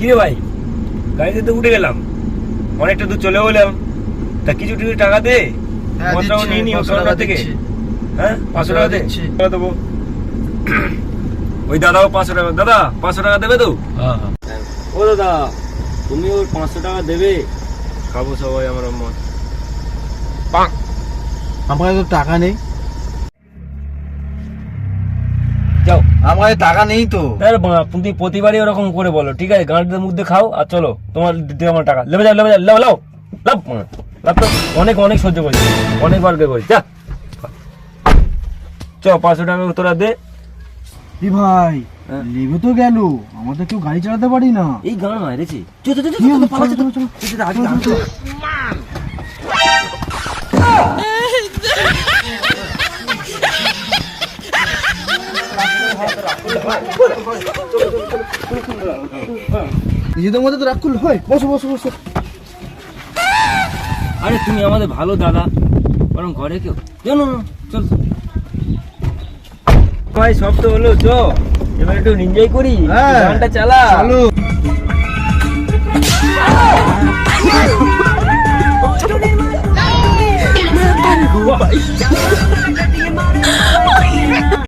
কিরে ভাই, গাড়িতে তো উঠে গেলাম, অনেকটা দূর চলে গেলাম, তা কিছু টাকা দে। পয়সাও নিয়ে নি ওখান থেকে। হ্যাঁ, 500 টাকা দে। দেবো। ওই দাদাও 500 টাকা। দাদা 500 টাকা দেবে তো? ও দাদা, তুমি ওর 500 টাকা দেবে, খাবো সবাই আমার মত। আমার কাছে তো টাকা নেই। যাও। আমার কাছে টাকা নেই তো। তুমি প্রতিবারই ওরকম করে বলো, ঠিক আছে? গাঁটের মধ্যে খাও আর চলো, তোমার দিতে আমার টাকা। লেবে যাও, লাও লাও লাভ লাভ তো অনেক অনেক সহ্য করেছি, অনেকবার করেছি। যা চ, 500 টাকা তোরা দে। ভাই লেবে তো গেল, আমাদের কেউ গাড়ি চালাতে পারি না। এই গান মারেছি। নিজেদের মধ্যে তো রাগ করলে হয়। বসো বসো বসো। আরে তুমি আমাদের ভালো দাদা, বরং ঘরে কেউ জানো না। চল ভাই, সব তো হলো, চ এবার একটু এনজয় করি, গানটা চালা। চলো।